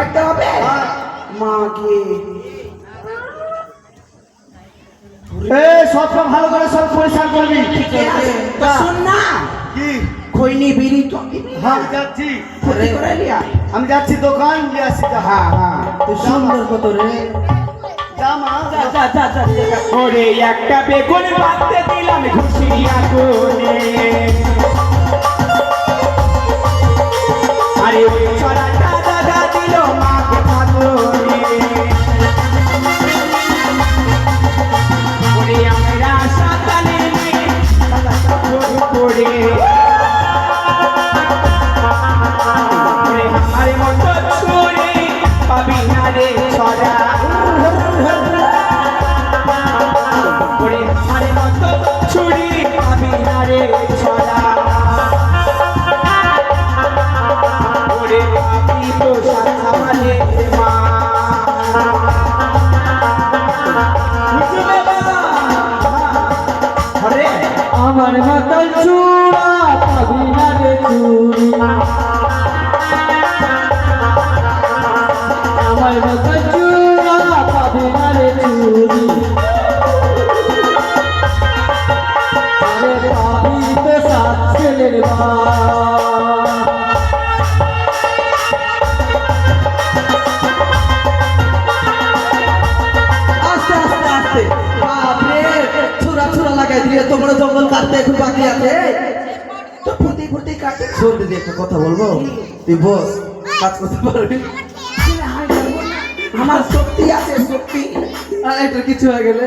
কাটতে হবে মাকে সব ভালো করে সব পরিষ্কার করবি। শোন না কি খৈনি বিড়ি তো হ্যাঁ যাচ্ছি, ফুটি করে লিয়া আমি যাচ্ছি দোকান দিয়ে আসছি। হ্যাঁ হ্যাঁ তুই সুন্দর কত রে ওরে একটা বেগুন ভাবতে দিলাম খুশি আগুনে, আরে ওই ছড়াটা দাদা দিল মাকে ফাগুনে, ওরে আমরা সাতালে পড়ে ওরে আমার মতো ছুরি পাবি না রে ছড়া, ওরে আমার মতো ছুরি পাবি না রে ছড়া, ওরে পাবি তো সাথে মা আমার মাতাল চূড়া পাবি না রে চুরি, আমার মাতাল চূড়া পাবি না রে চুরি, আরে পাবি তো সাত ছেলের মা। আস্তে আস্তে আস্তে বাপরে ছুরা ছুরা লাগাই দিয়ে তোমরা জঙ্গল কাটতে একটু বাকি আছে তো ফুর্তি ফুর্তি কাটে শোন দিদি একটা কথা বলবো তুই বস কাজ করতে পারবি আমার শক্তি আছে শক্তি আর এটা কিছু হয়ে গেলে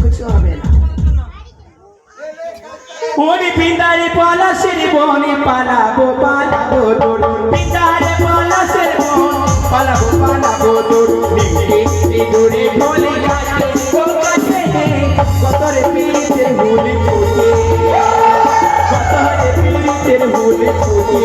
কিছু হবে না ওরে পিন্দারে পলাশের বনে পালাবো পালাবো তোর, পিন্দারে পলাশের বন পালাবো তোর, নিকে দূরে ঢোলে গাছে কোকাছে কতরে পিড়িতে হুলে ফুটে, কতরে পিড়িতে হুলে ফুটে।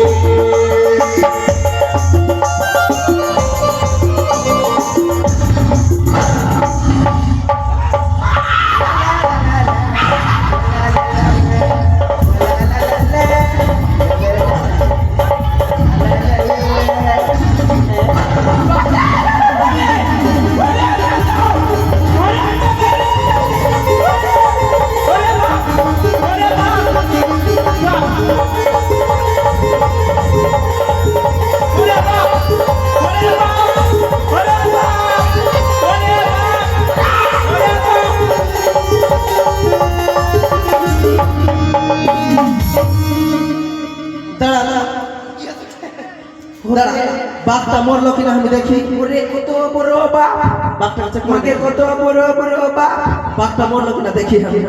বাঘটা মরলো কিনা আমি দেখি ওরে কত বড় বাঘ বাঘটা আছে মাকে কত বড় বড় বাঘ বাঘটা মরলো কিনা দেখি আমি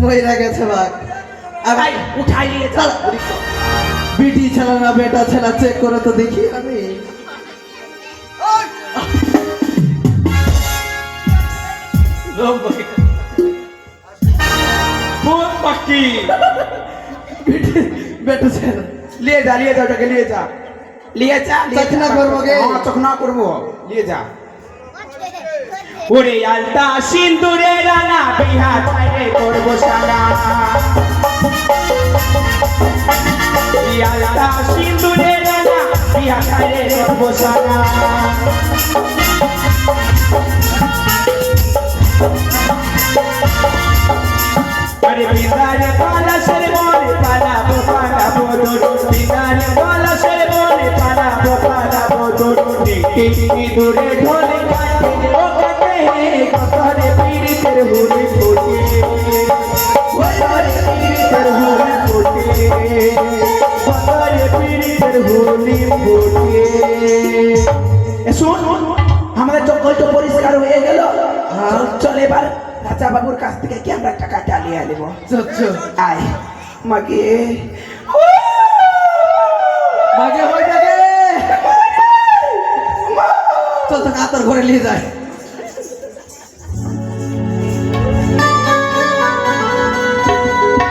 মইরা গেছে বাঘ ভাই উঠাই নিয়ে চল, বিটি ছেলে না বেটা ছেলে চেক করে তো দেখি আমি বাকি বেটা ছেলে लिए जा ओटाके लिए जा चखना करबोगे हां चखना करबो लिए जा ওরে আলতা সিন্দুরে রানা বিহা ছাইরে করব সারা আলতা সিন্দুরে রানা বিহা ছাইরে করব সারা আরে বিদারে পালাশের মনে পালাবো বিদারে পালাশের মনে পালাবো টিকি দূরে ঢোলে গাইতে ও কাটে কতরে পীড়িতের হুলে ফোটে কতরে পীড়িতের হুলে ফোটে কতরে পীড়িতের হুলে ফোটে শোন আমাদের জঙ্গল তো পরিষ্কার হয়ে গেল চল এবার রাজা বাবুর কাছ থেকে কি আমরা টাকাটা নিয়ে আনব আয় মাগে মাগে হয়ে যাবে চল তো কাতার ঘরে নিয়ে যায়